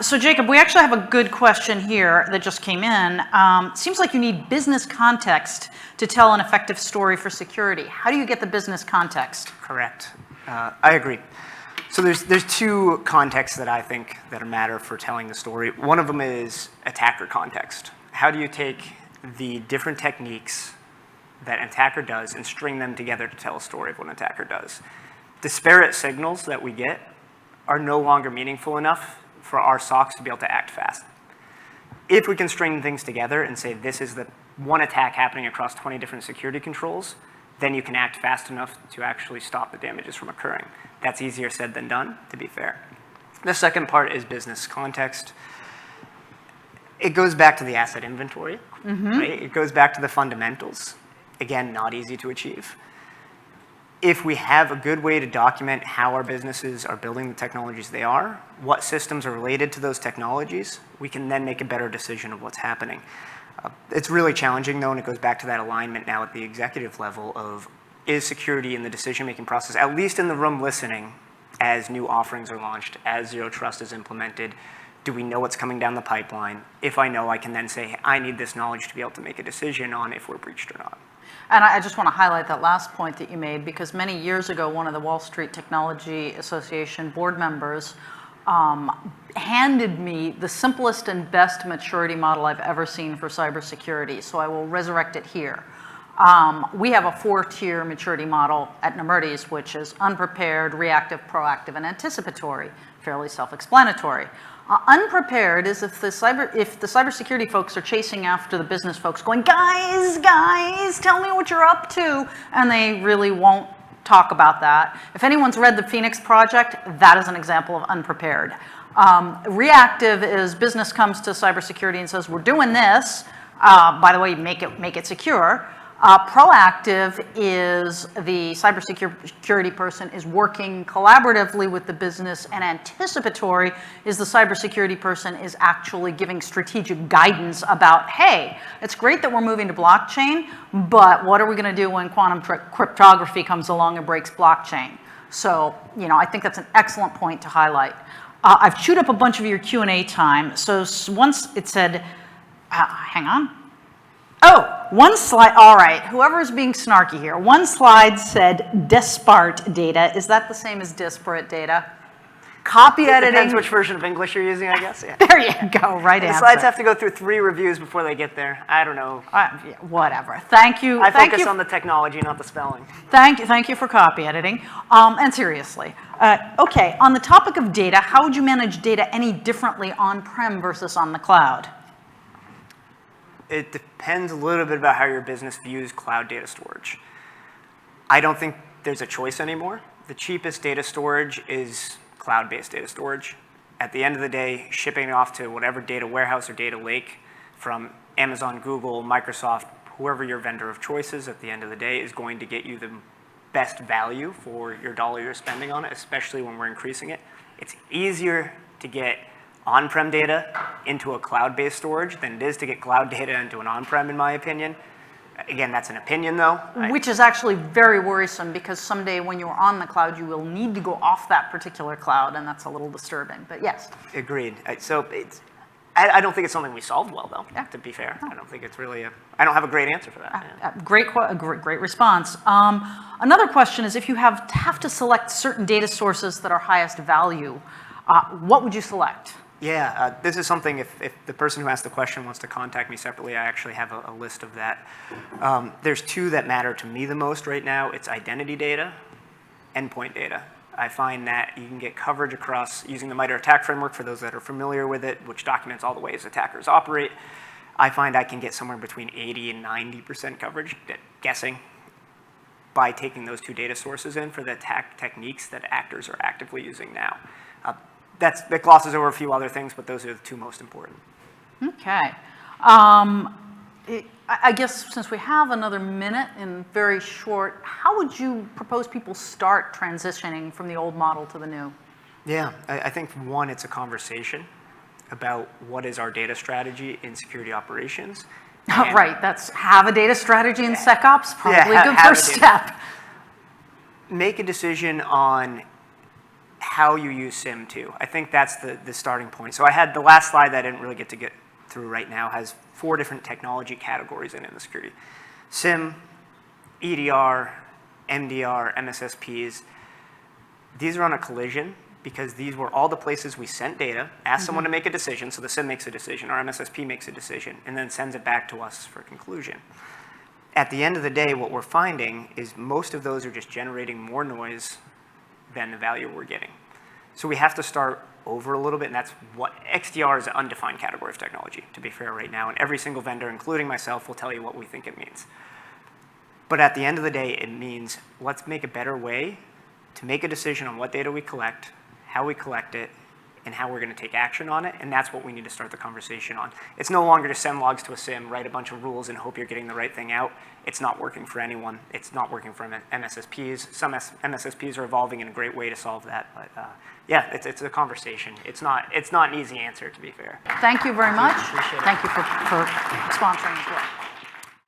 So Jacob, we actually have a good question here that just came in. Seems like you need business context to tell an effective story for security. How do you get the business context? Correct. I agree. So there's two contexts that I think that matter for telling the story. One of them is attacker context. How do you take the different techniques that an attacker does and string them together to tell a story of what an attacker does? Disparate signals that we get are no longer meaningful enough for our SOCs to be able to act fast. If we can string things together and say this is the one attack happening across 20 different security controls, then you can act fast enough to actually stop the damages from occurring. That's easier said than done, to be fair. The second part is business context. It goes back to the asset inventory, right? It goes back to the fundamentals. Again, not easy to achieve. If we have a good way to document how our businesses are building the technologies they are, what systems are related to those technologies, we can then make a better decision of what's happening. It's really challenging, though, and it goes back to that alignment now at the executive level of, is security in the decision-making process, at least in the room listening, as new offerings are launched, as Zero Trust is implemented, do we know what's coming down the pipeline? If I know, I can then say, I need this knowledge to be able to make a decision on if we're breached or not. And I just want to highlight that last point that you made, because many years ago, one of the Wall Street Technology Association board members handed me the simplest and best maturity model I've ever seen for cybersecurity, so I will resurrect it here. We have a 4-tier maturity model at Nemertes, which is unprepared, reactive, proactive, and anticipatory, fairly self-explanatory. Unprepared is if the cybersecurity folks are chasing after the business folks going, guys, tell me what you're up to, and they really won't talk about that. If anyone's read the Phoenix Project, that is an example of unprepared. Reactive is business comes to cybersecurity and says, we're doing this. By the way, make it secure. Proactive is the cybersecurity person is working collaboratively with the business, and anticipatory is the cybersecurity person is actually giving strategic guidance about, hey, it's great that we're moving to blockchain, but what are we going to do when quantum cryptography comes along and breaks blockchain? So, I think that's an excellent point to highlight. I've chewed up a bunch of your Q&A time. So once it said, hang on. Oh, one slide, all right, whoever's being snarky here. One slide said disparate data. Is that the same as disparate data? Copy editing. Depends which version of English you're using, I guess. Yeah. There you go, right answer. The slides have to go through 3 reviews before they get there. I don't know. Yeah, whatever. Thank you. I focus on the technology, not the spelling. Thank you for copy editing. And seriously, okay, on the topic of data, how would you manage data any differently on-prem versus on the cloud? It depends a little bit about how your business views cloud data storage. I don't think there's a choice anymore. The cheapest data storage is cloud-based data storage. At the end of the day, shipping it off to whatever data warehouse or data lake from Amazon, Google, Microsoft, whoever your vendor of choice is at the end of the day is going to get you the best value for your dollar you're spending on it, especially when we're increasing it. It's easier to get on-prem data into a cloud-based storage than it is to get cloud data into an on-prem, in my opinion. Again, that's an opinion, though. Which is actually very worrisome, because someday when you're on the cloud, you will need to go off that particular cloud, and that's a little disturbing, but yes. Agreed. So I don't think it's something we solved well, though, to be fair. No. I don't think it's really I don't have a great answer for that. Great response. Another question is, if you have to select certain data sources that are highest value, what would you select? Yeah, this is something, if the person who asked the question wants to contact me separately, I actually have a list of that. There's 2 that matter to me the most right now. It's identity data, endpoint data. I find that you can get coverage across using the MITRE ATT&CK framework, for those that are familiar with it, which documents all the ways attackers operate. I find I can get somewhere between 80 and 90% coverage, guessing, by taking those 2 data sources in for the attack techniques that actors are actively using now. That glosses over a few other things, but those are the 2 most important. Okay. I guess since we have another minute and very short, how would you propose people start transitioning from the old model to the new? Yeah, I think, 1, it's a conversation about what is our data strategy in security operations. Right, that's have a data strategy in SecOps, probably a good first step. Make a decision on how you use SIM too. I think that's the starting point. So I had the last slide that I didn't really get to get through right now has 4 different technology categories in the security. SIM, EDR, MDR, MSSPs. These are on a collision because these were all the places we sent data, asked someone to make a decision, so the SIM makes a decision, our MSSP makes a decision, and then sends it back to us for conclusion. At the end of the day, what we're finding is most of those are just generating more noise than the value we're getting. So we have to start over a little bit, and that's what XDR is an undefined category of technology, to be fair right now, and every single vendor, including myself, will tell you what we think it means. But at the end of the day, it means let's make a better way to make a decision on what data we collect, how we collect it, and how we're going to take action on it, and that's what we need to start the conversation on. It's no longer to send logs to a SIM, write a bunch of rules, and hope you're getting the right thing out. It's not working for anyone. It's not working for MSSPs. Some MSSPs are evolving in a great way to solve that, but yeah, it's a conversation. It's not an easy answer, to be fair. Thank you very much. Appreciate it. Thank you for sponsoring as well.